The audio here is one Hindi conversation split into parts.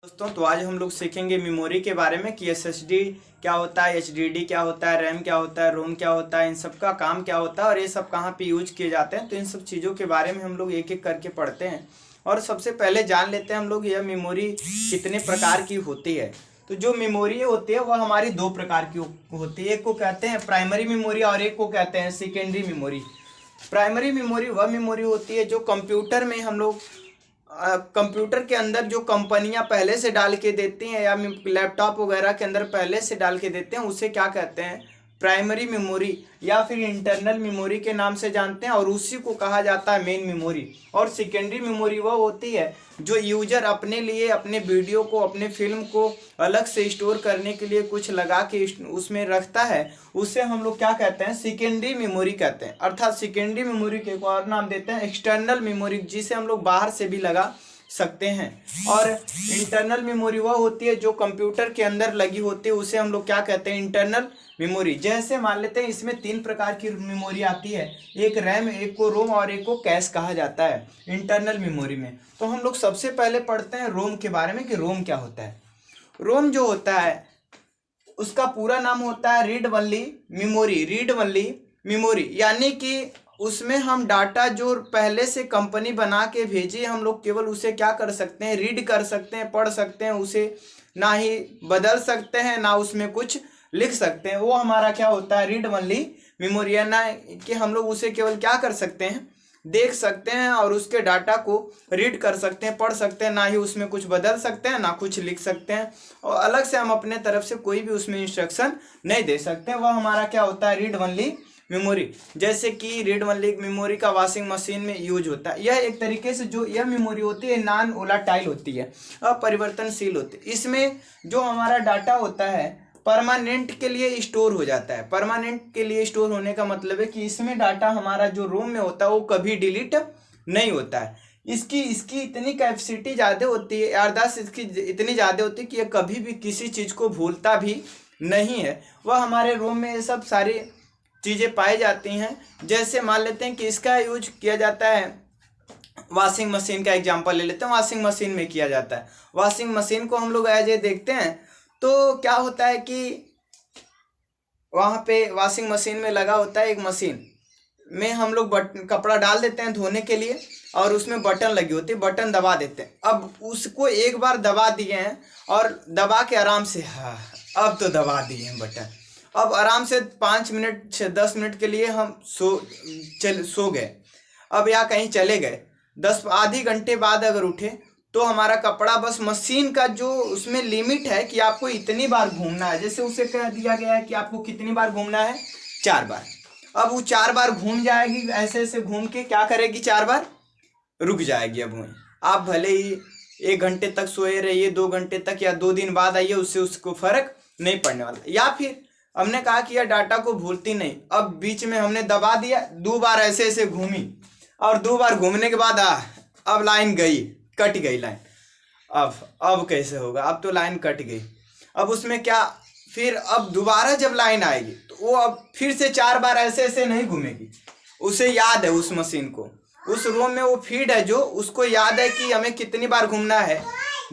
दोस्तों, तो आज हम लोग सीखेंगे मेमोरी के बारे में कि एसएसडी क्या होता है, एचडीडी क्या होता है, रैम क्या होता है, रोम क्या होता है, इन सब का काम क्या होता है और ये सब कहाँ पे यूज किए जाते हैं। तो इन सब चीज़ों के बारे में हम लोग एक एक करके पढ़ते हैं। और सबसे पहले जान लेते हैं हम लोग यह मेमोरी कितने प्रकार की होती है। तो जो मेमोरी होती है वह हमारी दो प्रकार की होती है। एक को कहते हैं प्राइमरी मेमोरी और एक को कहते हैं सेकेंडरी मेमोरी। प्राइमरी मेमोरी वह मेमोरी होती है जो कंप्यूटर में हम लोग कंप्यूटर के अंदर जो कंपनियां पहले से डाल के देती हैं या लैपटॉप वगैरह के अंदर पहले से डाल के देते हैं उसे क्या कहते हैं, प्राइमरी मेमोरी या फिर इंटरनल मेमोरी के नाम से जानते हैं और उसी को कहा जाता है मेन मेमोरी। और सेकेंडरी मेमोरी वह होती है जो यूजर अपने लिए अपने वीडियो को, अपने फिल्म को अलग से स्टोर करने के लिए कुछ लगा के उसमें रखता है, उसे हम लोग क्या कहते हैं, सेकेंडरी मेमोरी कहते हैं। अर्थात सेकेंडरी मेमोरी के एक और नाम देते हैं एक्सटर्नल मेमोरी, जिसे हम लोग बाहर से भी लगा सकते हैं। और इंटरनल मेमोरी वह होती है जो कंप्यूटर के अंदर लगी होती है, उसे हम लोग क्या कहते हैं, इंटरनल मेमोरी। जैसे मान लेते हैं इसमें तीन प्रकार की मेमोरी आती है, एक रैम, एक को रोम और एक को कैश कहा जाता है इंटरनल मेमोरी में। तो हम लोग सबसे पहले पढ़ते हैं रोम के बारे में कि रोम क्या होता है। रोम जो होता है उसका पूरा नाम होता है read only memory. Read only memory यानी कि उसमें हम डाटा जो पहले से कंपनी बना के भेजी, हम लोग केवल उसे क्या कर सकते हैं, रीड कर सकते हैं, पढ़ सकते हैं, उसे ना ही बदल सकते हैं ना उसमें कुछ लिख सकते हैं। वो हमारा क्या होता है, रीड ओनली मेमोरी। ना कि हम लोग उसे केवल क्या कर सकते हैं, देख सकते हैं और उसके डाटा को रीड कर सकते हैं, पढ़ सकते हैं, ना ही उसमें कुछ बदल सकते हैं ना कुछ लिख सकते हैं और अलग से हम अपने तरफ से कोई भी उसमें इंस्ट्रक्शन नहीं दे सकते हैं। वह हमारा क्या होता है, रीड ओनली मेमोरी। जैसे कि रीड ओनली मेमोरी का वॉशिंग मशीन में यूज होता है। यह एक तरीके से जो यह मेमोरी होती है नॉन वोलाटाइल होती है, अपरिवर्तनशील होती है। इसमें जो हमारा डाटा होता है परमानेंट के लिए स्टोर हो जाता है। परमानेंट के लिए स्टोर होने का मतलब है कि इसमें डाटा हमारा जो रोम में होता है वो कभी डिलीट नहीं होता है। इसकी इतनी कैपेसिटी ज़्यादा होती है, याददाश्त इसकी इतनी ज़्यादा होती है कि यह कभी भी किसी चीज़ को भूलता भी नहीं है। वह हमारे रोम में ये सब सारी चीज़ें पाई जाती हैं। जैसे मान लेते हैं कि इसका यूज किया जाता है, वॉशिंग मशीन का एग्जांपल ले लेते हैं, वॉशिंग मशीन में किया जाता है। वॉशिंग मशीन को हम लोग एज ए देखते हैं तो क्या होता है कि वहाँ पे वॉशिंग मशीन में लगा होता है एक मशीन में हम लोग कपड़ा डाल देते हैं धोने के लिए और उसमें बटन लगी होती है, बटन दबा देते हैं। अब उसको एक बार दबा दिए हैं और दबा के आराम से, हाँ अब तो दबा दिए हैं बटन, अब आराम से 5 मिनट से 10 मिनट के लिए हम सो गए अब या कहीं चले गए, आधी घंटे बाद अगर उठे तो हमारा कपड़ा बस मशीन का जो उसमें लिमिट है कि आपको इतनी बार घूमना है, जैसे उसे कह दिया गया है कि आपको कितनी बार घूमना है, 4 बार। अब वो 4 बार घूम जाएगी, ऐसे ऐसे घूम के क्या करेगी, 4 बार रुक जाएगी। अब वहीं आप भले ही 1 घंटे तक सोए रहिए, 2 घंटे तक या 2 दिन बाद आइए, उससे उसको फर्क नहीं पड़ने वाला। या फिर हमने कहा कि यह डाटा को भूलती नहीं, अब बीच में हमने दबा दिया, 2 बार ऐसे ऐसे घूमी और 2 बार घूमने के बाद अब लाइन गई, कट गई लाइन। अब कैसे होगा, अब तो लाइन कट गई। अब उसमें क्या, फिर अब दोबारा जब लाइन आएगी तो वो अब फिर से 4 बार ऐसे ऐसे नहीं घूमेगी। उसे याद है, उस मशीन को, उस रोम में वो फीड है जो उसको याद है कि हमें कितनी बार घूमना है,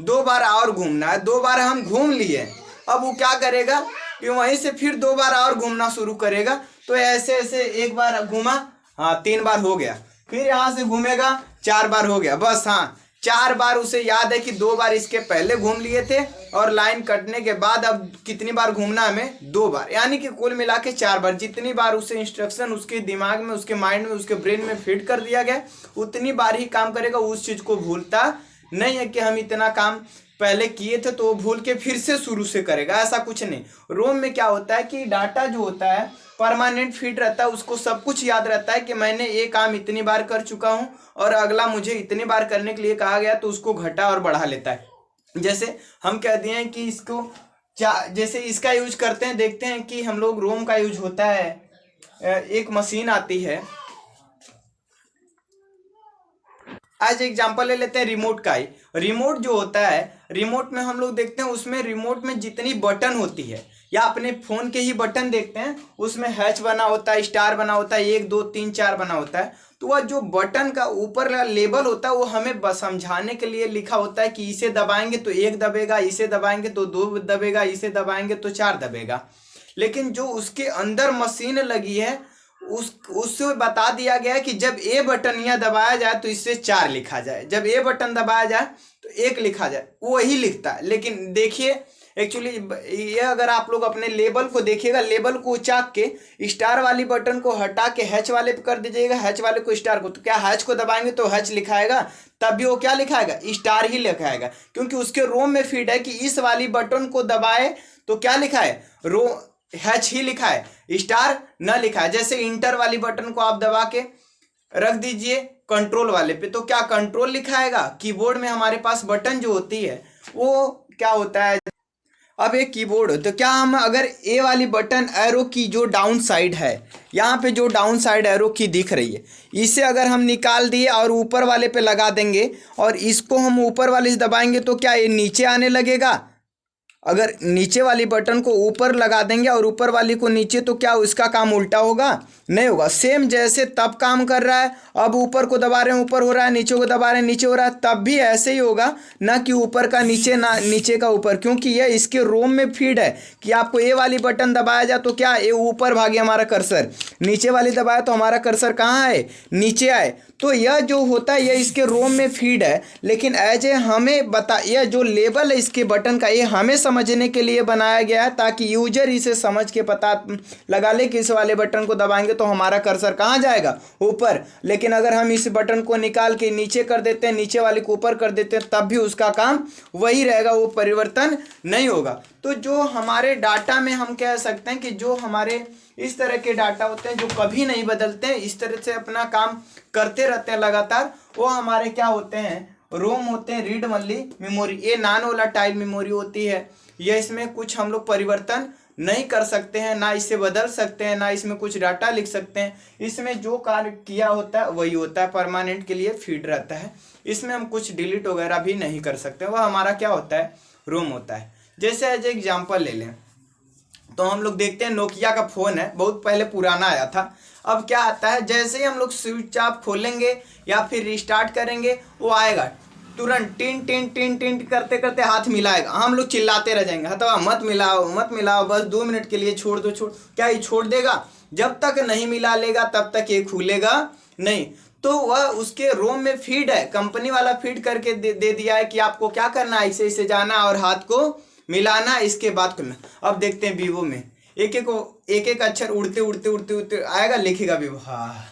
2 बार और घूमना है। 2 बार हम घूम लिए, अब वो क्या करेगा कि वहीं से फिर 2 बार और घूमना शुरू करेगा। तो ऐसे ऐसे 1 बार घूमा, हाँ 3 बार हो गया, फिर यहाँ से घूमेगा 4 बार हो गया, बस हाँ 4 बार उसे याद है कि 2 बार इसके पहले घूम लिए थे और लाइन कटने के बाद अब कितनी बार घूमना हमें, 2 बार। यानी कि कुल मिला के 4 बार। जितनी बार उसे इंस्ट्रक्शन उसके दिमाग में, उसके माइंड में, उसके ब्रेन में फिट कर दिया गया उतनी बार ही काम करेगा, उस चीज़ को भूलता नहीं है कि हम इतना काम पहले किए थे तो वो भूल के फिर से शुरू से करेगा, ऐसा कुछ नहीं। रोम में क्या होता है कि डाटा जो होता है परमानेंट फिट रहता है, उसको सब कुछ याद रहता है कि मैंने ये काम इतनी बार कर चुका हूँ और अगला मुझे इतनी बार करने के लिए कहा गया, तो उसको घटा और बढ़ा लेता है। जैसे हम कह दिए हैं कि इसको जैसे इसका यूज करते हैं, देखते हैं कि हम लोग रोम का यूज होता है, एक मशीन आती है, आज एग्जांपल ले लेते हैं रिमोट का ही। रिमोट जो होता है, रिमोट में हम लोग देखते हैं उसमें रिमोट में जितनी बटन होती है या अपने फ़ोन के ही बटन देखते हैं, उसमें हैच बना होता है, स्टार बना होता है, 1 2 3 4 बना होता है। तो वह जो बटन का ऊपर लेबल होता है वो हमें समझाने के लिए लिखा होता है कि इसे दबाएंगे तो 1 दबेगा, इसे दबाएंगे तो 2 दबेगा, इसे दबाएंगे तो 4 दबेगा। लेकिन जो उसके अंदर मशीन लगी है उससे बता दिया गया है कि जब ए बटन यह दबाया जाए तो इससे 4 लिखा जाए, जब ए बटन दबाया जाए तो 1 लिखा जाए, वो वही लिखता है। लेकिन देखिए एक्चुअली ये अगर आप लोग अपने लेबल को देखिएगा, लेबल को उचाक के स्टार वाली बटन को हटा के हैच वाले पे कर दीजिएगा, हैच वाले को स्टार को, तो क्या हैच को दबाएंगे तो हैच लिखाएगा, तब भी वो क्या लिखाएगा, स्टार ही लिखाएगा, क्योंकि उसके रोम में फीड है कि इस वाली बटन को दबाए तो क्या लिखा है, हैच ही लिखा है, स्टार न लिखा है। जैसे इंटर वाली बटन को आप दबा के रख दीजिए कंट्रोल वाले पे तो क्या कंट्रोल लिखाएगा। कीबोर्ड में हमारे पास बटन जो होती है वो क्या होता है, अब एक कीबोर्ड तो क्या हम अगर ए वाली बटन एरो की जो डाउन साइड है, यहाँ पे जो डाउन साइड एरो की दिख रही है, इसे अगर हम निकाल दिए और ऊपर वाले पे लगा देंगे और इसको हम ऊपर वाले से दबाएंगे तो क्या ये नीचे आने लगेगा। अगर नीचे वाली बटन को ऊपर लगा देंगे और ऊपर वाली को नीचे तो क्या उसका काम उल्टा होगा, नहीं होगा। सेम जैसे तब काम कर रहा है, अब ऊपर को दबा रहे हैं ऊपर हो रहा है, नीचे को दबा रहे हैं नीचे हो रहा है, तब भी ऐसे ही होगा, ना कि ऊपर का नीचे ना नीचे का ऊपर, क्योंकि यह इसके रोम में फीड है कि आपको ए वाली बटन दबाया जाए तो क्या ये ऊपर भागे हमारा कर्सर, नीचे वाली दबाया तो हमारा कर्सर कहाँ है, नीचे आए। तो यह जो होता है यह इसके रोम में फीड है, लेकिन एज ए हमें यह जो लेबल है इसके बटन का ये हमें समझने के लिए बनाया गया है ताकि यूजर इसे समझ के पता लगा ले कि इस वाले बटन को दबाएंगे तो हमारा कर्सर कहाँ जाएगा, ऊपर। लेकिन अगर हम इस बटन को निकाल के नीचे कर देते हैं, नीचे वाले को ऊपर कर देते हैं, तब भी उसका काम वही रहेगा, वो परिवर्तन नहीं होगा। तो जो हमारे डाटा में हम कह सकते हैं कि जो हमारे इस तरह के डाटा होते हैं जो कभी नहीं बदलते हैं, इस तरह से अपना काम करते रहते हैं लगातार, वो हमारे क्या होते हैं, रोम होते हैं, रीड ओनली मेमोरी। ये नॉन वोलेटाइल मेमोरी होती है, यह इसमें कुछ हम लोग परिवर्तन नहीं कर सकते हैं, ना इसे बदल सकते हैं, ना इसमें कुछ डाटा लिख सकते हैं। इसमें जो कार्य किया होता है वही होता है, परमानेंट के लिए फीड रहता है। इसमें हम कुछ डिलीट वगैरह भी नहीं कर सकते, वह हमारा क्या होता है, रोम होता है। जैसे एज एग्जाम्पल ले लें तो हम लोग देखते हैं नोकिया का फ़ोन है, बहुत पहले पुराना आया था। अब क्या आता है, जैसे ही हम लोग स्विच ऑफ खोलेंगे या फिर रिस्टार्ट करेंगे वो आएगा तुरंत टिन टिन टिन टिन करते करते हाथ मिलाएगा, हम लोग चिल्लाते रह जाएंगे, हथवा मत मिलाओ मत मिलाओ, बस 2 मिनट के लिए छोड़ दो, क्या ये छोड़ देगा, जब तक नहीं मिला लेगा तब तक ये खुलेगा नहीं। तो वह उसके रोम में फीड है, कंपनी वाला फीड करके दे दिया है कि आपको क्या करना है, ऐसे ऐसे जाना और हाथ को मिलाना, इसके बाद करना। अब देखते हैं वीवो में एक एक अक्षर उड़ते उड़ते उड़ते उड़ते आएगा, लिखेगा वीवो, हाँ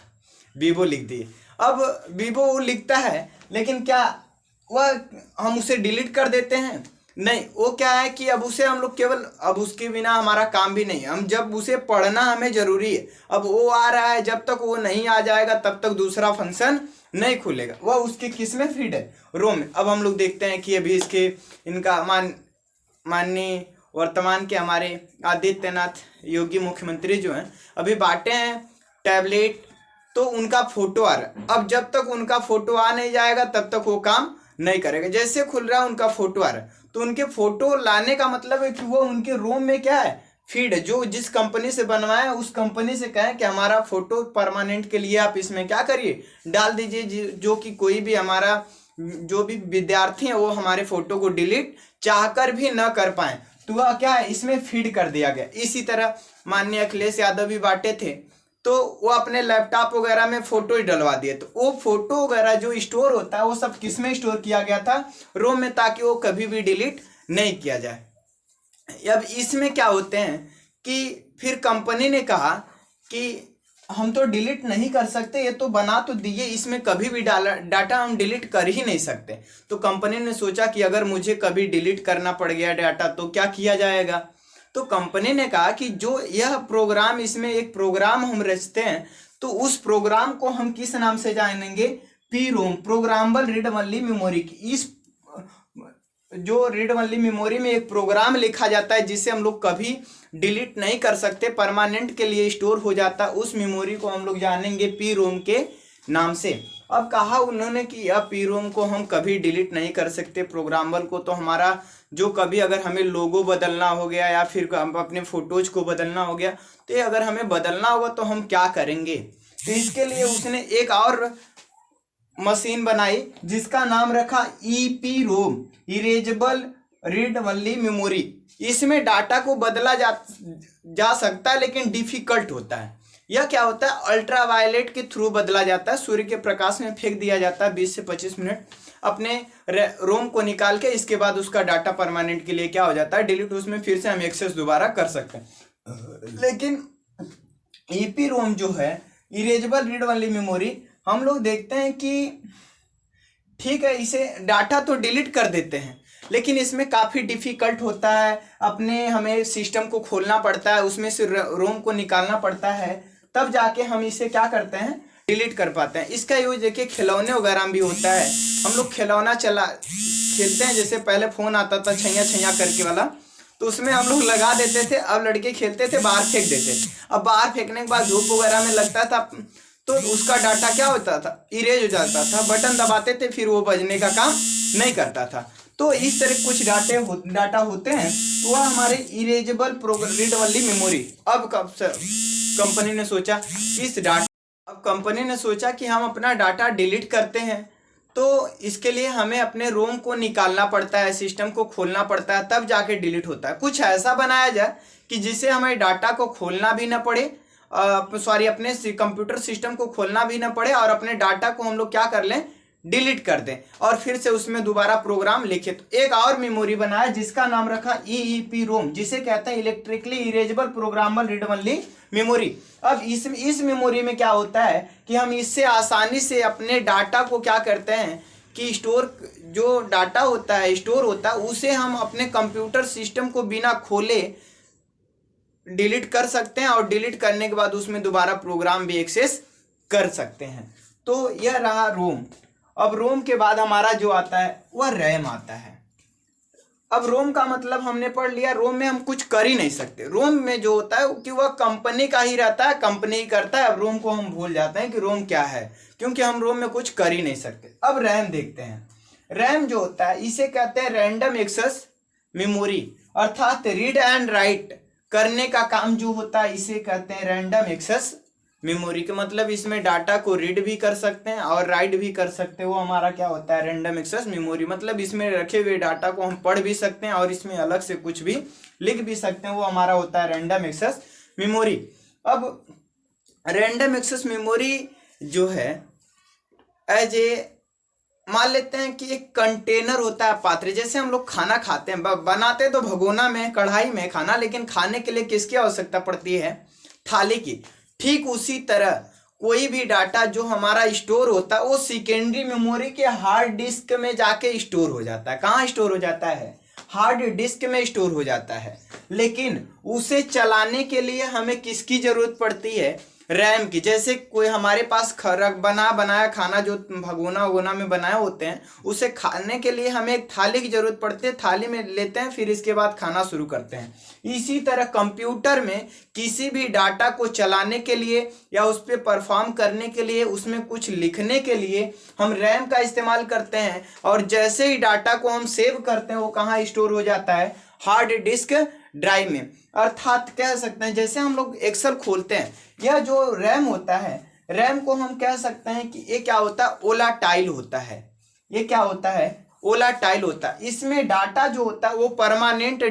वीवो लिख दिए। अब वीवो वो लिखता है, लेकिन क्या वह हम उसे डिलीट कर देते हैं, नहीं। वो क्या है कि अब उसे हम लोग केवल, अब उसके बिना हमारा काम भी नहीं, हम जब उसे पढ़ना हमें जरूरी है, अब वो आ रहा है, जब तक वो नहीं आ जाएगा तब तक दूसरा फंक्शन नहीं खुलेगा, वह उसके किस में फीड है, रोम में। अब हम लोग देखते हैं कि अभी इसके इनका माननीय वर्तमान के हमारे आदित्यनाथ योगी मुख्यमंत्री जो हैं अभी बांटे हैं टैबलेट, तो उनका फोटो आ रहा है। अब जब तक उनका फोटो आ नहीं जाएगा तब तक वो काम नहीं करेगा। जैसे खुल रहा है उनका फोटो आ रहा है, तो उनके फोटो लाने का मतलब है कि वो उनके रोम में क्या है, फीड है। जो जिस कंपनी से बनवाए उस कंपनी से कहें कि हमारा फोटो परमानेंट के लिए आप इसमें क्या करिए, डाल दीजिए, जो कि कोई भी हमारा जो भी विद्यार्थी हैं वो हमारे फोटो को डिलीट चाहकर भी न कर पाए, तो वह क्या है, इसमें फीड कर दिया गया। इसी तरह माननीय अखिलेश यादव भी बांटे थे, तो वो अपने लैपटॉप वगैरह में फोटो ही डलवा दिए, तो वो फोटो वगैरह जो स्टोर होता है वो सब किस में स्टोर किया गया था, रोम में, ताकि वो कभी भी डिलीट नहीं किया जाए। अब इसमें क्या होते हैं कि फिर कंपनी ने कहा कि हम तो डिलीट नहीं कर सकते, ये तो बना तो दिए, इसमें कभी भी डाटा हम डिलीट कर ही नहीं सकते। तो कंपनी ने सोचा कि अगर मुझे कभी डिलीट करना पड़ गया डाटा तो क्या किया जाएगा। तो कंपनी ने कहा कि जो यह प्रोग्राम, इसमें एक प्रोग्राम हम रचते हैं, तो उस प्रोग्राम को हम किस नाम से जानेंगे, पीरोम, प्रोग्रामेबल रीड ओनली मेमोरी। इस जो रीड ओनली मेमोरी में एक प्रोग्राम लिखा जाता है जिसे हम लोग कभी डिलीट नहीं कर सकते, परमानेंट के लिए स्टोर हो जाता है, उस मेमोरी को हम लोग जानेंगे पीरोम के नाम से। अब कहा उन्होंने कि यह पीरोम को हम कभी डिलीट नहीं कर सकते, प्रोग्रामेबल को, तो हमारा जो कभी अगर हमें लोगो बदलना हो गया या फिर हम अपने फोटोज को बदलना हो गया, तो ये अगर हमें बदलना होगा तो हम क्या करेंगे। तो इसके लिए उसने एक और मशीन बनाई जिसका नाम रखा EEPROM, erasable read only memory. इसमें डाटा को बदला जा सकता है लेकिन डिफिकल्ट होता है। यह क्या होता है, अल्ट्रावायलेट के थ्रू बदला जाता है, सूर्य के प्रकाश में फेंक दिया जाता है 20 से 25 मिनट अपने रोम को निकाल के। इसके बाद उसका डाटा परमानेंट के लिए क्या हो जाता है, डिलीट। उसमें फिर से हम एक्सेस दोबारा कर सकते हैं। लेकिन EEPROM जो है, इरेजेबल रीड ओनली मेमोरी, हम लोग देखते हैं कि ठीक है, इसे डाटा तो डिलीट कर देते हैं लेकिन इसमें काफ़ी डिफिकल्ट होता है। अपने हमें सिस्टम को खोलना पड़ता है, उसमें से रोम को निकालना पड़ता है, तब जाके हम इसे क्या करते हैं, डिलीट कर पाते हैं। इसका यूज देखिए खिलौने वगैरह में भी होता है। हम लोग खिलौना खेलते हैं, जैसे पहले फ़ोन आता था छैया छैया करके वाला, तो उसमें हम लोग लगा देते थे। अब लड़के खेलते थे, बाहर फेंक देते थे। अब बाहर फेंकने के बाद धूप वगैरह में लगता था तो उसका डाटा क्या होता था, इरेज हो जाता था। बटन दबाते थे, फिर वो बजने का काम नहीं करता था। तो इस तरह कुछ डाटा होते हैं, तो वह हमारे इरेजेबल रीड ओनली मेमोरी। अब कंपनी ने सोचा कि हम अपना डाटा डिलीट करते हैं, तो इसके लिए हमें अपने रोम को निकालना पड़ता है, सिस्टम को खोलना पड़ता है, तब जाके डिलीट होता है। कुछ ऐसा बनाया जाए कि जिससे हमें डाटा को खोलना भी ना पड़े, अपने कंप्यूटर सिस्टम को खोलना भी ना पड़े, और अपने डाटा को हम लोग क्या कर लें, डिलीट कर दें और फिर से उसमें दोबारा प्रोग्राम लिखे। तो एक और मेमोरी बनाया जिसका नाम रखा EEPROM, जिसे कहते हैं electrically erasable programmable read only memory. अब इस मेमोरी में क्या होता है कि हम इससे आसानी से अपने डाटा को क्या करते हैं कि जो डाटा होता है स्टोर होता है, उसे हम अपने कंप्यूटर सिस्टम को बिना खोले डिलीट कर सकते हैं, और डिलीट करने के बाद उसमें दोबारा प्रोग्राम भी एक्सेस कर सकते हैं। तो यह रहा रोम। अब रोम के बाद हमारा जो आता है वह रैम आता है। अब रोम का मतलब हमने पढ़ लिया, रोम में हम कुछ कर ही नहीं सकते। रोम में जो होता है कि वह कंपनी का ही रहता है, कंपनी ही करता है। अब रोम को हम भूल जाते हैं कि रोम क्या है, क्योंकि हम रोम में कुछ कर ही नहीं सकते। अब रैम देखते हैं। रैम जो होता है इसे कहते हैं रैंडम एक्सेस मेमोरी, अर्थात रीड एंड राइट करने का काम जो होता है इसे कहते हैं रैंडम एक्सेस मेमोरी। के मतलब इसमें डाटा को रीड भी कर सकते हैं और राइट भी कर सकते हैं, वो हमारा क्या होता है, रैंडम एक्सेस मेमोरी। मतलब इसमें रखे हुए डाटा को हम पढ़ भी सकते हैं और इसमें अलग से कुछ भी लिख भी सकते हैं, वो हमारा होता है रैंडम एक्सेस मेमोरी। अब रैंडम एक्सेस मेमोरी जो है मान लेते हैं कि एक कंटेनर होता है, पात्र। जैसे हम लोग खाना खाते हैं, बनाते तो भगोना में, कढ़ाई में खाना, लेकिन खाने के लिए किसकी आवश्यकता पड़ती है, थाली की। ठीक उसी तरह कोई भी डाटा जो हमारा स्टोर होता है वो सेकेंडरी मेमोरी के हार्ड डिस्क में जाके स्टोर हो जाता है। कहाँ स्टोर हो जाता है, हार्ड डिस्क में स्टोर हो जाता है। लेकिन उसे चलाने के लिए हमें किसकी जरूरत पड़ती है, रैम की। जैसे कोई हमारे पास बनाया खाना जो भगोना वगोना में बनाए होते हैं, उसे खाने के लिए हमें एक थाली की जरूरत पड़ती है। थाली में लेते हैं, फिर इसके बाद खाना शुरू करते हैं। इसी तरह कंप्यूटर में किसी भी डाटा को चलाने के लिए या उस पर परफॉर्म करने के लिए, उसमें कुछ लिखने के लिए हम रैम का इस्तेमाल करते हैं। और जैसे ही डाटा को हम सेव करते हैं वो कहाँ स्टोर हो जाता है, हार्ड डिस्क ड्राइव में। अर्थात कह सकते हैं जैसे हम लोग एक्सेल खोलते हैं, यह जो रैम होता है, रैम को हम कह सकते हैं कि ये क्या होता है, वोलाटाइल होता है। ये क्या होता है, वोलाटाइल होता है। इसमें डाटा जो होता है वो परमानेंट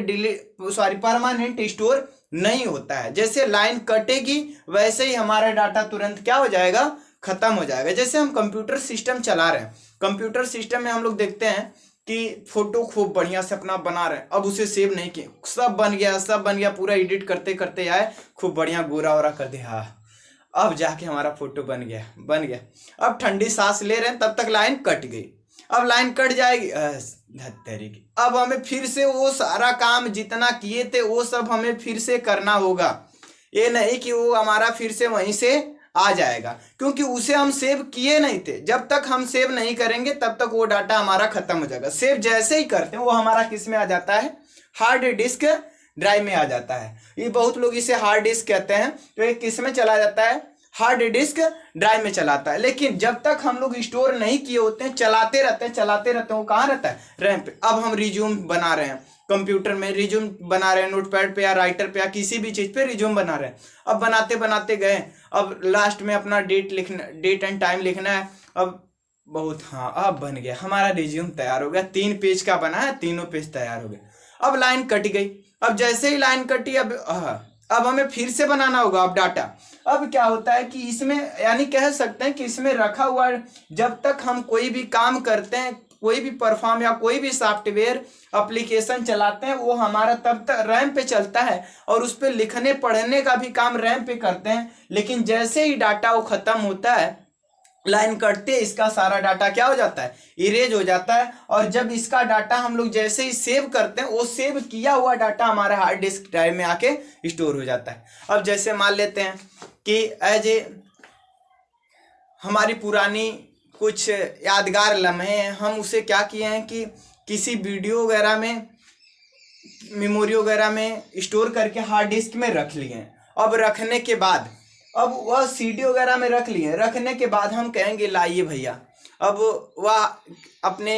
स्टोर नहीं होता है। जैसे लाइन कटेगी वैसे ही हमारा डाटा तुरंत क्या हो जाएगा, खत्म हो जाएगा। जैसे हम कंप्यूटर सिस्टम चला रहे हैं, कंप्यूटर सिस्टम में हम लोग देखते हैं कि फोटो खूब बढ़िया से अपना बना रहे हैं, अब उसे सेव नहीं किए, सब बन गया, पूरा एडिट करते करते आए, खूब बढ़िया गोरा वोरा कर दिया, हाँ अब जाके हमारा फोटो बन गया। अब ठंडी सांस ले रहे हैं, तब तक लाइन कट गई। अब लाइन कट जाएगी, धत्तेरी की, अब हमें फिर से वो सारा काम जितना किए थे वो सब हमें फिर से करना होगा। ये नहीं कि वो हमारा फिर से वहीं से आ जाएगा, क्योंकि उसे हम सेव किए नहीं थे। जब तक हम सेव नहीं करेंगे तब तक वो डाटा हमारा खत्म हो जाएगा। सेव जैसे ही करते हैं वो हमारा किस में आ जाता है, हार्ड डिस्क ड्राइव में आ जाता है। ये बहुत लोग इसे हार्ड डिस्क कहते हैं। तो ये किस में चला जाता है, हार्ड डिस्क ड्राइव में चलाता है। लेकिन जब तक हम लोग स्टोर नहीं किए होते हैं, चलाते रहते हैं, वो कहाँ रहता है, रैम पे। अब हम रिज्यूम बना रहे हैं, कंप्यूटर में रिज्यूम बना रहे हैं, नोटपैड पे या राइटर पे या किसी भी चीज पे रिज्यूम बना रहे हैं। अब बनाते बनाते गए, अब लास्ट में अपना डेट एंड टाइम लिखना है। अब बहुत, हाँ अब बन गया, हमारा रिज्यूम तैयार हो गया, 3 पेज का बना है, तीनों पेज तैयार हो गए। अब लाइन कट गई। अब जैसे ही लाइन कटी, अब हमें फिर से बनाना होगा अब डाटा। अब क्या होता है कि इसमें, यानी कह सकते हैं कि इसमें रखा हुआ, जब तक हम कोई भी काम करते हैं, कोई भी परफॉर्म या कोई भी सॉफ्टवेयर एप्लीकेशन चलाते हैं, वो हमारा तब तक रैम पे चलता है और उस पर लिखने पढ़ने का भी काम रैम पे करते हैं। लेकिन जैसे ही डाटा वो खत्म होता है, लाइन कटते, इसका सारा डाटा क्या हो जाता है, इरेज हो जाता है। और जब इसका डाटा हम लोग जैसे ही सेव करते हैं, वो सेव किया हुआ डाटा हमारे हार्ड डिस्क ड्राइव में आके स्टोर हो जाता है। अब जैसे मान लेते हैं कि एज ए हमारी पुरानी कुछ यादगार लम्हे हैं, हम उसे क्या किए हैं कि किसी वीडियो वगैरह में, मेमोरी वगैरह में स्टोर करके हार्ड डिस्क में रख लिए हैं। अब रखने के बाद, अब वह सीडी वगैरह में रख लिए, रखने के बाद हम कहेंगे लाइए भैया, अब वह अपने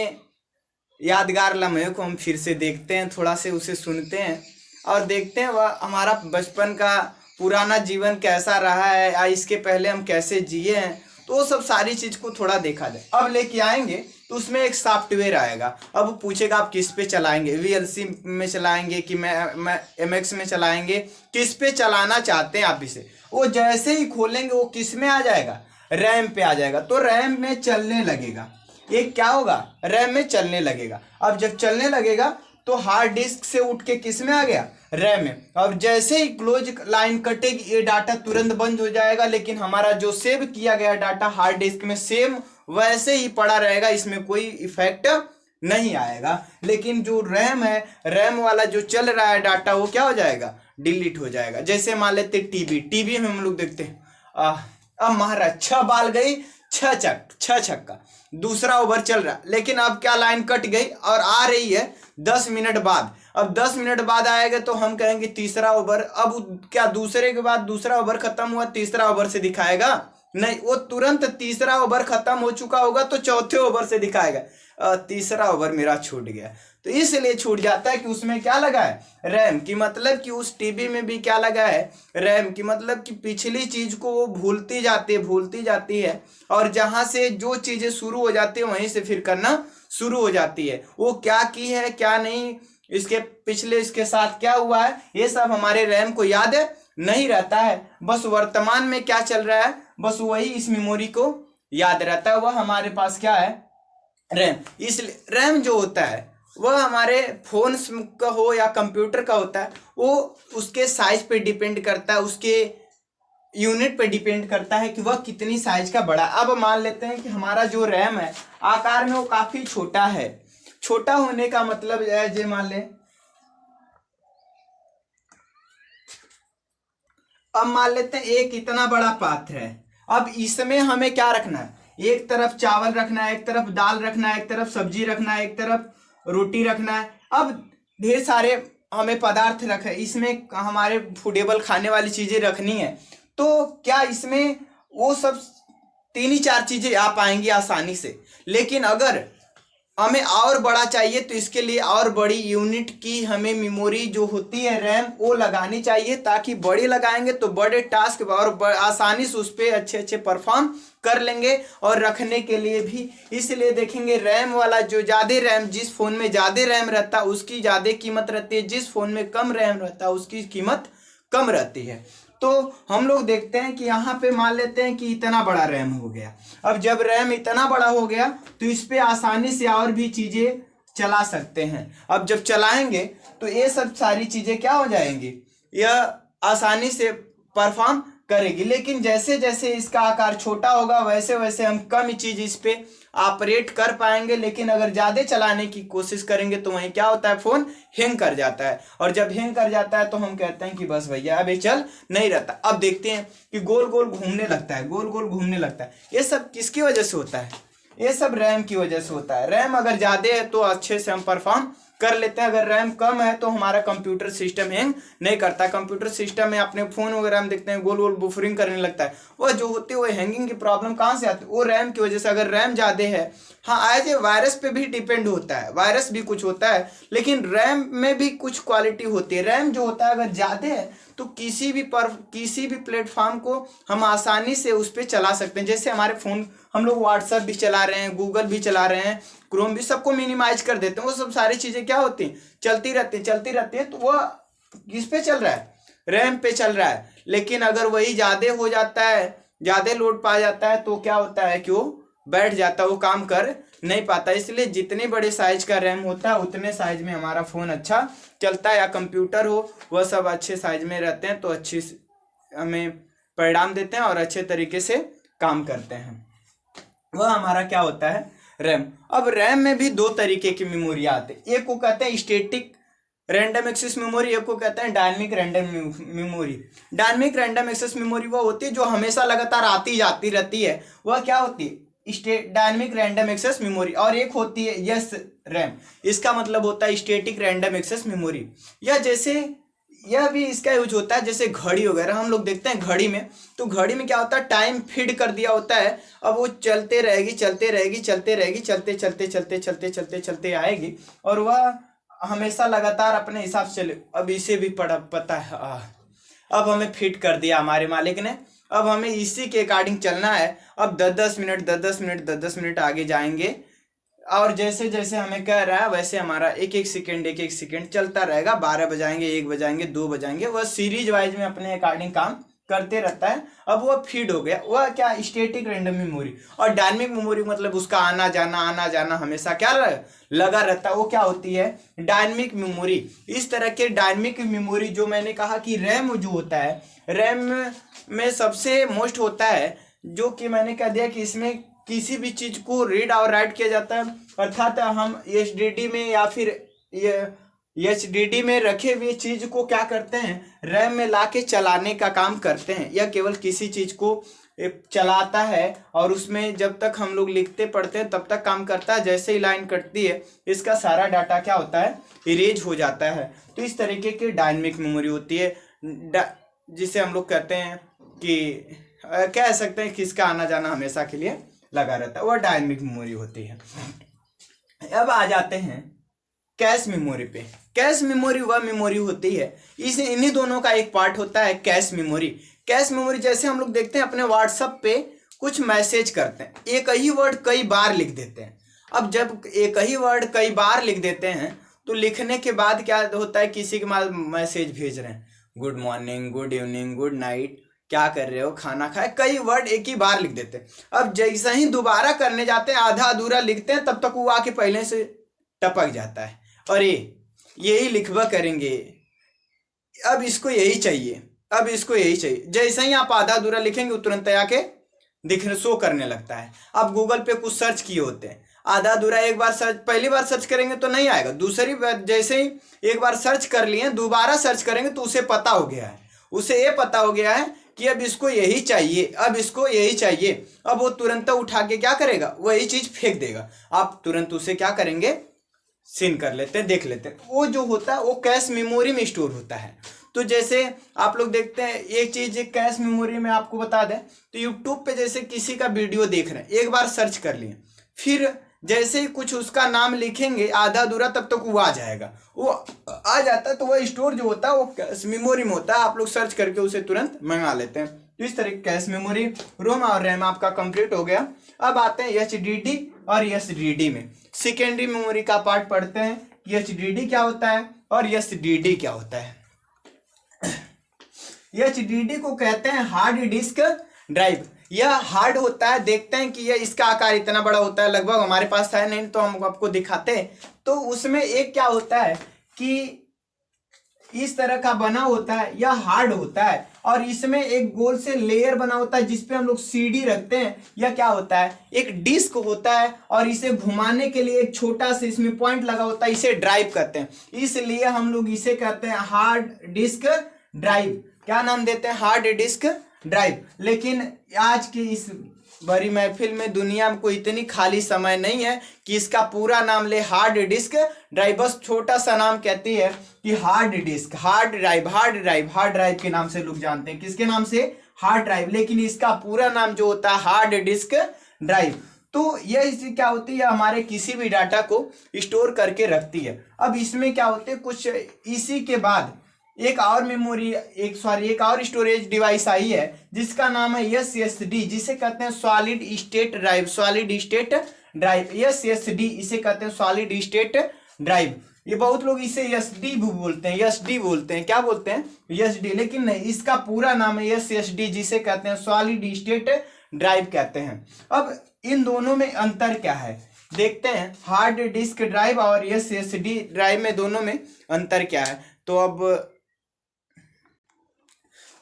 यादगार लम्हे को हम फिर से देखते हैं, थोड़ा से उसे सुनते हैं और देखते हैं वह हमारा बचपन का पुराना जीवन कैसा रहा है या इसके पहले हम कैसे जिए हैं। तो वो सब सारी चीज को थोड़ा देखा जाए। अब लेके आएंगे तो उसमें एक सॉफ्टवेयर आएगा। अब वो पूछेगा आप किस पे चलाएंगे, VLC में चलाएंगे कि मैं MX में चलाएंगे, किस पे चलाना चाहते हैं आप इसे। वो जैसे ही खोलेंगे वो किस में आ जाएगा, रैम पे आ जाएगा। तो रैम में चलने लगेगा, ये क्या होगा, रैम में चलने लगेगा। अब जब चलने लगेगा तो हार्ड डिस्क से उठ के किस में आ गया, रैम में। अब जैसे ही क्लोज लाइन कटेगी, ये डाटा तुरंत बंद हो जाएगा, लेकिन हमारा जो सेव किया गया डाटा हार्ड डिस्क में सेम वैसे ही पड़ा रहेगा, इसमें कोई इफेक्ट नहीं आएगा। लेकिन जो रैम है, रैम वाला जो चल रहा है डाटा, वो क्या हो जाएगा, डिलीट हो जाएगा। जैसे मान लेते टीवी में हम लोग देखते हैं, अब महाराज 6 बाल गई, 6 छक्का, दूसरा ओवर चल रहा, लेकिन अब क्या लाइन कट गई और आ रही है 10 मिनट बाद। अब 10 मिनट बाद आएगा तो हम कहेंगे तीसरा ओवर। अब क्या दूसरे के बाद दूसरा ओवर खत्म हुआ, तीसरा ओवर से दिखाएगा नहीं, वो तुरंत तीसरा ओवर खत्म हो चुका होगा तो चौथे ओवर से दिखाएगा तीसरा ओवर मेरा छूट गया। तो इसलिए छूट जाता है कि उसमें क्या लगा है, रैम की, मतलब कि उस टीवी में भी क्या लगा है, रैम की, मतलब कि पिछली चीज को वो भूलती जाती है और जहां से जो चीजें शुरू हो जाती है वहीं से फिर करना शुरू हो जाती है। वो क्या की है क्या नहीं, इसके पिछले इसके साथ क्या हुआ है, ये सब हमारे रैम को याद नहीं रहता है। बस वर्तमान में क्या चल रहा है, बस वही इस मेमोरी को याद रहता है। वह हमारे पास क्या है, रैम। इसलिए रैम जो होता है वह हमारे फोन का हो या कंप्यूटर का होता है, वो उसके साइज पे डिपेंड करता है, उसके यूनिट पे डिपेंड करता है कि वह कितनी साइज का बड़ा। अब मान लेते हैं कि हमारा जो रैम है आकार में वो काफी छोटा है। छोटा होने का मतलब है, मान ले, अब मान लेते हैं एक इतना बड़ा पात्र है। अब इसमें हमें क्या रखना है, एक तरफ चावल रखना है, एक तरफ दाल रखना है, एक तरफ सब्जी रखना है, एक तरफ रोटी रखना है। अब ढेर सारे हमें पदार्थ रखे, इसमें हमारे फूडेबल खाने वाली चीजें रखनी है। तो क्या इसमें वो सब 3-4 चीजें आ पाएंगी आसानी से। लेकिन अगर हमें और बड़ा चाहिए तो इसके लिए और बड़ी यूनिट की हमें मेमोरी जो होती है रैम, वो लगानी चाहिए, ताकि बड़ी लगाएंगे तो बड़े टास्क और आसानी से उस पर अच्छे परफॉर्म कर लेंगे और रखने के लिए भी। इसलिए देखेंगे रैम वाला जो ज़्यादा रैम, जिस फ़ोन में ज़्यादा रैम रहता है उसकी ज़्यादा कीमत रहती है, जिस फ़ोन में कम रैम रहता है उसकी कीमत कम रहती है। तो हम लोग देखते हैं कि यहाँ पे मान लेते हैं कि इतना बड़ा रैम हो गया। अब जब रैम इतना बड़ा हो गया तो इस पे आसानी से और भी चीजें चला सकते हैं। अब जब चलाएंगे तो ये सब सारी चीजें क्या हो जाएंगी, यह आसानी से परफॉर्म करेगी। लेकिन जैसे जैसे इसका आकार छोटा होगा वैसे वैसे हम कम चीज इस पे ऑपरेट कर पाएंगे। लेकिन अगर ज्यादा चलाने की कोशिश करेंगे तो वहीं क्या होता है, फोन हैंग कर जाता है। और जब हैंग कर जाता है तो हम कहते हैं कि बस भैया अब ये चल नहीं रहता। अब देखते हैं कि गोल गोल घूमने लगता है, गोल गोल घूमने लगता है। ये सब किसकी वजह से होता है, ये सब रैम की वजह से होता है। रैम अगर ज्यादा है तो अच्छे से हम परफॉर्म कर लेते हैं। अगर रैम कम है तो हमारा कंप्यूटर सिस्टम हैंग नहीं करता। कंप्यूटर सिस्टम में अपने फोन वगैरह हम देखते हैं गोल गोल बुफरिंग करने लगता है, वो जो होती है वो हैंगिंग की प्रॉब्लम कहाँ से आती है, वो रैम की वजह से। अगर रैम ज़्यादा है, हाँ एज ए वायरस पे भी डिपेंड होता है, वायरस भी कुछ होता है, लेकिन रैम में भी कुछ क्वालिटी होती है। रैम जो होता है अगर ज़्यादा है तो किसी भी प्लेटफॉर्म को हम आसानी से उस पर चला सकते हैं। जैसे हमारे फ़ोन, हम लोग व्हाट्सएप भी चला रहे हैं, गूगल भी चला रहे हैं, क्रोम भी, सबको मिनिमाइज कर देते हैं, वो सब सारी चीज़ें क्या होती हैं, चलती रहती है। तो वो किस पे चल रहा है, रैम पे चल रहा है। लेकिन अगर वही ज़्यादा हो जाता है, ज़्यादा लोड पा जाता है, तो क्या होता है कि वो बैठ जाता है, वो काम कर नहीं पाता। इसलिए जितने बड़े साइज का रैम होता है उतने साइज में हमारा फ़ोन अच्छा चलता है, या कंप्यूटर हो, वह सब अच्छे साइज में रहते हैं तो अच्छी हमें परिणाम देते हैं और अच्छे तरीके से काम करते हैं। वह हमारा क्या होता है, रैम। अब रैम में भी दो तरीके की मेमोरी आते हैं, एक को कहते हैं स्टैटिक रैंडम एक्सेस मेमोरी, एक को कहते हैं dynamic random memory. Dynamic random access memory वो होती है जो हमेशा लगातार आती जाती रहती है, वह क्या होती है, डायनेमिक रैंडम एक्सेस मेमोरी। और एक होती है यस रैम, इसका मतलब होता है स्टैटिक रैंडम एक्सेस मेमोरी। यह भी इसका यूज होता है जैसे घड़ी वगैरह हम लोग देखते हैं घड़ी में, तो घड़ी में क्या होता है, टाइम फीड कर दिया होता है, अब वो चलते रहेगी चलते आएगी और वह हमेशा लगातार अपने हिसाब से चले। अब इसे भी पता है, अब हमें फिट कर दिया हमारे मालिक ने, अब हमें इसी के अकॉर्डिंग चलना है। अब 10 मिनट आगे जाएंगे और जैसे जैसे हमें कह रहा है वैसे हमारा एक एक सेकेंड चलता रहेगा। 12 बजाएंगे, 1 बजाएंगे, 2 बजाएंगे, वह सीरीज वाइज में अपने अकॉर्डिंग काम करते रहता है। अब वह फीड हो गया, वह क्या, स्टैटिक रैंडम मेमोरी। और डायनेमिक मेमोरी मतलब उसका आना जाना हमेशा क्या लगा रहता है, वो क्या होती है, डायनेमिक मेमोरी। इस तरह के डायनेमिक मेमोरी जो मैंने कहा कि रैम जो होता है, रैम में सबसे मोस्ट होता है, जो कि मैंने कह दिया कि इसमें किसी भी चीज को रीड और राइट किया जाता है, अर्थात हम एचडीडी में या फिर एचडीडी में रखे हुए चीज को क्या करते हैं, रैम में लाके चलाने का काम करते हैं। यह केवल किसी चीज को चलाता है और उसमें जब तक हम लोग लिखते पढ़ते हैं तब तक काम करता है। जैसे ही लाइन कटती है इसका सारा डाटा क्या होता है, इरेज हो जाता है। तो इस तरीके की डायनेमिक मेमोरी होती है, जिसे हम लोग कहते हैं कि कह सकते हैं कि इसका आना जाना हमेशा के लिए लगा रहता है, वह डायनेमिक मेमोरी होती है। अब आ जाते हैं कैश मेमोरी पे। कैश मेमोरी वह मेमोरी होती है, इन्हीं दोनों का एक पार्ट होता है कैश मेमोरी। कैश मेमोरी जैसे हम लोग देखते हैं अपने व्हाट्सएप पे कुछ मैसेज करते हैं, एक ही वर्ड कई बार लिख देते हैं। अब जब एक ही वर्ड कई बार लिख देते हैं तो लिखने के बाद क्या होता है, किसी के बाद मैसेज भेज रहे हैं, good morning, good evening, good night, क्या कर रहे हो, खाना खाए, कई वर्ड एक ही बार लिख देते हैं। अब जैसे ही दोबारा करने जाते हैं, आधा अधूरा लिखते हैं, तब तक वो आके पहले से टपक जाता है, अरे यही लिखवा करेंगे, अब इसको यही चाहिए, अब इसको यही चाहिए। जैसे ही आप आधा अधूरा लिखेंगे तुरंत आके दिखने शो करने लगता है। आप गूगल पे कुछ सर्च किए होते हैं, आधा अधूरा एक बार सर्च, पहली बार सर्च करेंगे तो नहीं आएगा, दूसरी बार जैसे ही एक बार सर्च कर लिए, दोबारा सर्च करेंगे तो उसे पता हो गया है, उसे ये पता हो गया है कि अब इसको यही चाहिए, अब इसको यही चाहिए। अब वो तुरंत उठा के क्या करेगा, वही चीज फेंक देगा। आप तुरंत उसे क्या करेंगे, सीन कर लेते हैं, देख लेते हैं। वो जो होता है वो कैश मेमोरी में स्टोर होता है। तो जैसे आप लोग देखते हैं एक चीज कैश मेमोरी में आपको बता दें, तो यूट्यूब पे जैसे किसी का वीडियो देख रहे हैं, एक बार सर्च कर लिए, फिर जैसे ही कुछ उसका नाम लिखेंगे आधा अधूरा, तब तक वो आ जाएगा, वो आ जाता है। तो वह स्टोर जो होता है वो कैश मेमोरी में होता है, आप लोग सर्च करके उसे तुरंत मंगा लेते हैं। तो इस तरह कैश मेमोरी, रोम और रैम आपका कंप्लीट हो गया। अब आते हैं एचडीडी और एसडीडी में। सेकेंडरी मेमोरी का पार्ट पढ़ते हैं, एचडीडी क्या होता है और एसडीडी क्या होता है। एचडीडी को कहते हैं हार्ड डिस्क ड्राइव। यह हार्ड होता है, देखते हैं कि यह इसका आकार इतना बड़ा होता है, लगभग हमारे पास है नहीं तो हम आपको दिखाते हैं। तो उसमें एक क्या होता है कि इस तरह का बना होता है, यह हार्ड होता है और इसमें एक गोल से लेयर बना होता है जिसपे हम लोग सीडी रखते हैं। यह क्या होता है, एक डिस्क होता है और इसे घुमाने के लिए एक छोटा सा इसमें पॉइंट लगा होता है, इसे ड्राइव कहते हैं। इसलिए हम लोग इसे कहते हैं हार्ड डिस्क ड्राइव। क्या नाम देते हैं, हार्ड डिस्क ड्राइव। लेकिन आज के इस बड़ी महफिल में दुनिया में कोई इतनी खाली समय नहीं है कि इसका पूरा नाम ले हार्ड डिस्क ड्राइव। बस छोटा सा नाम कहती है कि hard disk, hard drive, hard drive, hard drive के नाम से लोग जानते हैं। किसके नाम से? Hard drive. लेकिन इसका पूरा नाम जो होता है हार्ड डिस्क ड्राइव। तो यह इससे क्या होती है, हमारे किसी भी डाटा को स्टोर करके रखती है। अब इसमें क्या होते हैं, कुछ इसी के बाद एक और स्टोरेज डिवाइस आई है जिसका नाम है SSD, जिसे कहते हैं solid state drive. Solid state drive, SSD इसे कहते हैं सॉलिड स्टेट ड्राइव। ये बहुत लोग इसे SD भी बोलते हैं, SD बोलते हैं। क्या बोलते हैं? SD। लेकिन नहीं, इसका पूरा नाम है SSD, जिसे कहते हैं सॉलिड स्टेट ड्राइव कहते हैं। अब इन दोनों में अंतर क्या है देखते हैं। हार्ड डिस्क ड्राइव और SSD ड्राइव में दोनों में अंतर क्या है। तो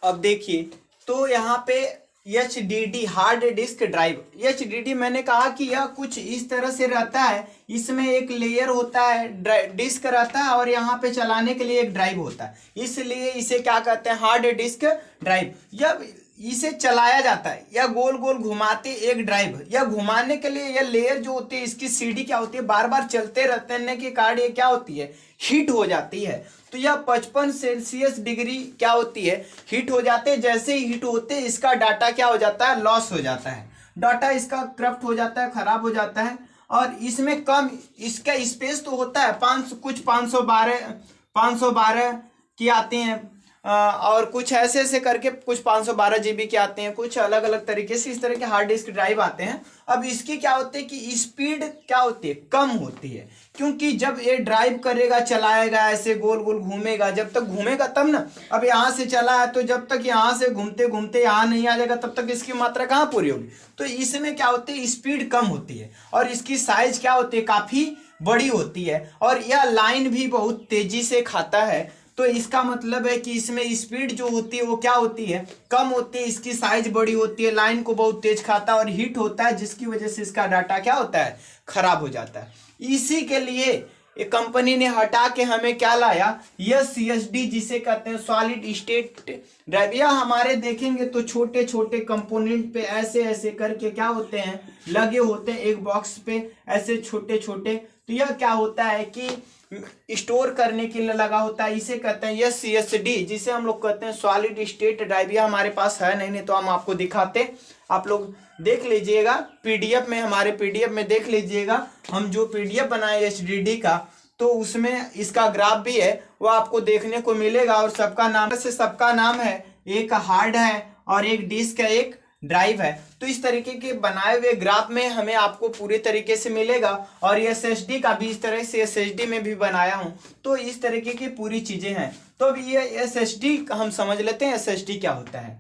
अब देखिए, तो यहाँ पे HDD hard disk drive, HDD मैंने कहा कि यह कुछ इस तरह से रहता है। इसमें एक लेयर होता है, डिस्क रहता है, और यहाँ पे चलाने के लिए एक ड्राइव होता है, इसलिए इसे क्या कहते हैं? Hard disk drive. जब इसे चलाया जाता है या गोल गोल घुमाते एक ड्राइव, या घुमाने के लिए यह लेयर जो होती है, इसकी सीडी क्या होती है, बार बार चलते रहने के कारण ये क्या होती है? हीट हो जाती है। तो यह 55 सेल्सियस डिग्री क्या होती है? हीट हो जाते हैं। जैसे ही हीट होते इसका डाटा क्या हो जाता है? लॉस हो जाता है। डाटा इसका करप्ट हो जाता है, खराब हो जाता है। और इसमें कम इसका स्पेस तो होता है, 512 की आते हैं, और कुछ ऐसे ऐसे करके कुछ 512 GB के आते हैं, कुछ अलग अलग तरीके से इस तरह के हार्ड डिस्क ड्राइव आते हैं। अब इसकी क्या होती है कि स्पीड क्या होती है? कम होती है, क्योंकि जब ये ड्राइव करेगा, चलाएगा, ऐसे गोल गोल घूमेगा, जब तक घूमेगा तब ना। अब यहाँ से चला है तो जब तक यहाँ से घूमते घूमते यहाँ नहीं आ जाएगा तब तक इसकी मात्रा कहाँ पूरी होगी। तो इसमें क्या होती है? स्पीड कम होती है, और इसकी साइज क्या होती है? काफी बड़ी होती है, और यह लाइन भी बहुत तेजी से खाता है। तो इसका मतलब है कि इसमें स्पीड जो होती है वो क्या होती है? कम होती है। इसकी साइज बड़ी होती है, लाइन को बहुत तेज खाता है और हीट होता है, जिसकी वजह से इसका डाटा क्या होता है? खराब हो जाता है। इसी के लिए एक कंपनी ने हटा के हमें क्या लाया? SSD, जिसे कहते हैं सॉलिड स्टेट ड्राइव। यह हमारे देखेंगे तो छोटे छोटे कंपोनेंट पे ऐसे ऐसे करके क्या होते हैं? लगे होते हैं एक बॉक्स पे, ऐसे छोटे छोटे। तो यह क्या होता है कि स्टोर करने के लिए लगा होता है। इसे कहते हैं SSD, जिसे हम लोग कहते हैं सॉलिड स्टेट ड्राइव। यह हमारे पास है नहीं तो हम आपको दिखाते, आप लोग देख लीजिएगा PDF में, हमारे PDF में देख लीजिएगा। हम जो PDF बनाए HDD का, तो उसमें इसका ग्राफ भी है, वो आपको देखने को मिलेगा। और सबका नाम है, एक हार्ड है और एक डिस्क है, एक ड्राइव है। तो इस तरीके के बनाए हुए ग्राफ में हमें आपको पूरे तरीके से मिलेगा। और SSD का भी इस तरह से SSD में भी बनाया हूं। तो इस तरीके की पूरी चीजें हैं। तो अब ये SSD हम समझ लेते हैं SSD क्या होता है।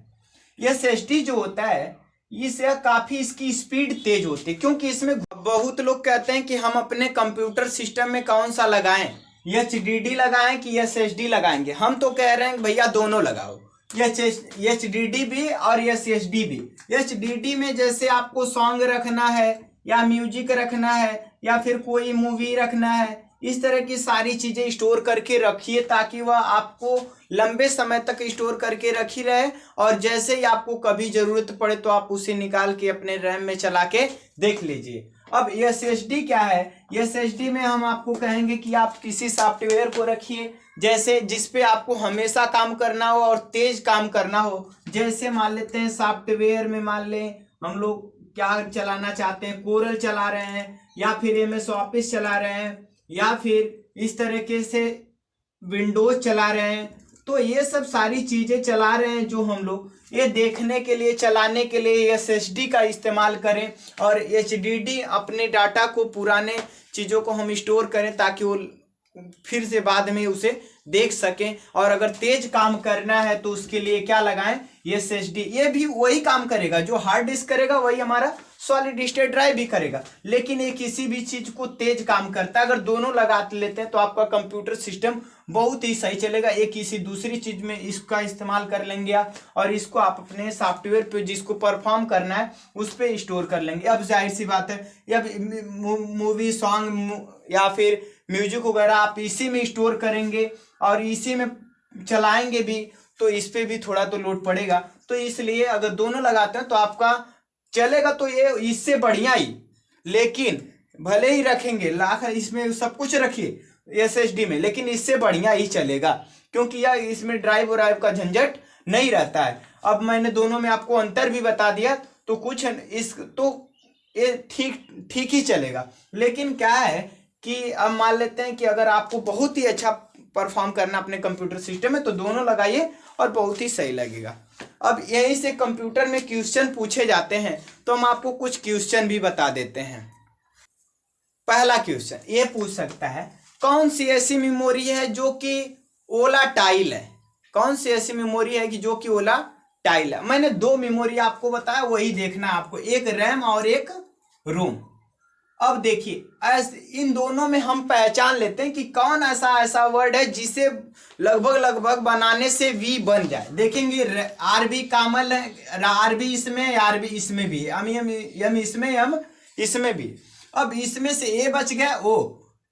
SSD जो होता है, इससे काफी इसकी स्पीड तेज होती है, क्योंकि इसमें बहुत लोग कहते हैं कि हम अपने कंप्यूटर सिस्टम में कौन सा लगाएं, HDD लगाएं कि SSD लगाएंगे। हम तो कह रहे हैं भैया दोनों लगाओ, HDD भी और SSD भी। HDD में जैसे आपको सॉन्ग रखना है या म्यूजिक रखना है या फिर कोई मूवी रखना है, इस तरह की सारी चीजें स्टोर करके रखिए, ताकि वह आपको लंबे समय तक स्टोर करके रखी रहे। और जैसे ही आपको कभी जरूरत पड़े तो आप उसे निकाल के अपने रैम में चला के देख लीजिए। अब SSD क्या है? SSD में हम आपको कहेंगे कि आप किसी सॉफ्टवेयर को रखिए, जैसे जिसपे आपको हमेशा काम करना हो और तेज काम करना हो। जैसे मान लेते हैं सॉफ्टवेयर में, मान लें हम लोग क्या चलाना चाहते हैं, कोरल चला रहे हैं, या फिर MS ऑफिस चला रहे हैं, या फिर इस तरीके से विंडोज चला रहे हैं। तो ये सब सारी चीजें चला रहे हैं जो हम लोग, ये देखने के लिए, चलाने के लिए SSD का इस्तेमाल करें। और HDD अपने डाटा को, पुराने चीजों को हम स्टोर करें, ताकि वो फिर से बाद में उसे देख सकें। और अगर तेज काम करना है तो उसके लिए क्या लगाएं? SSD। ये भी वही काम करेगा जो हार्ड डिस्क करेगा, वही हमारा सॉलिड स्टेट ड्राइव भी करेगा, लेकिन ये किसी भी चीज को तेज काम करता है। अगर दोनों लगा लेते हैं तो आपका कंप्यूटर सिस्टम बहुत ही सही चलेगा। एक किसी दूसरी चीज में इसका इस्तेमाल कर लेंगे और इसको आप अपने सॉफ्टवेयर पे जिसको परफॉर्म करना है उस पर स्टोर कर लेंगे। अब जाहिर सी बात है, अब मूवी, सॉन्ग या फिर म्यूजिक वगैरह आप इसी में स्टोर करेंगे और इसी में चलाएंगे भी, तो इस पे भी थोड़ा तो लोड पड़ेगा। तो इसलिए अगर दोनों लगाते हैं तो आपका चलेगा तो ये इससे बढ़िया ही, लेकिन भले ही रखेंगे लाख इसमें सब कुछ रखिए एसएसडी में, लेकिन इससे बढ़िया ही चलेगा, क्योंकि यार इसमें ड्राइव और का झंझट नहीं रहता है। अब मैंने दोनों में आपको अंतर भी बता दिया, तो कुछ इस तो ये ठीक ही चलेगा। लेकिन क्या है कि अब मान लेते हैं कि अगर आपको बहुत ही अच्छा परफॉर्म करना अपने कंप्यूटर सिस्टम में, तो दोनों लगाइए और बहुत ही सही लगेगा। अब यहीं से कंप्यूटर में क्वेश्चन पूछे जाते हैं, तो हम आपको कुछ क्वेश्चन भी बता देते हैं। पहला क्वेश्चन ये पूछ सकता है, कौन सी ऐसी मेमोरी है जो कि वोलेटाइल है? कौन सी ऐसी मेमोरी है कि जो कि वोलेटाइल है? मैंने दो मेमोरी आपको बताया, वही देखना आपको, एक रैम और एक रोम। अब देखिए इन दोनों में हम पहचान लेते हैं कि कौन ऐसा वर्ड है जिसे लगभग बनाने से वी बन जाए। देखेंगे आर भी कामल है, आर भी इसमें, आर भी इसमें भी, यम इसमें, यम इसमें भी। अब इसमें से ए बच गया ओ,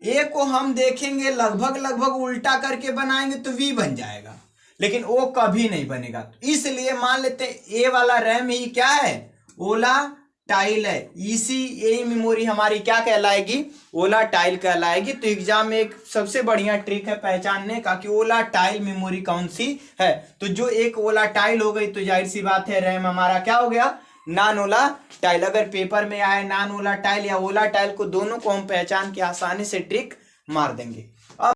ए को हम देखेंगे लगभग उल्टा करके बनाएंगे तो वी बन जाएगा, लेकिन ओ कभी नहीं बनेगा। तो इसलिए मान लेते हैं ए वाला रैम ही क्या है, वोलेटाइल है। इसी यही मेमोरी हमारी क्या कहलाएगी, वोलेटाइल कहलाएगी। तो एग्जाम में एक सबसे बढ़िया ट्रिक है पहचानने का कि वोलेटाइल मेमोरी कौन सी है। तो जो एक वोलेटाइल हो गई, तो जाहिर सी बात है रैम हमारा क्या हो गया, नॉन वोलेटाइल। अगर पेपर में आए नॉन वोलेटाइल या वोलेटाइल को, दोनों को हम पहचान के आसानी से ट्रिक मार देंगे।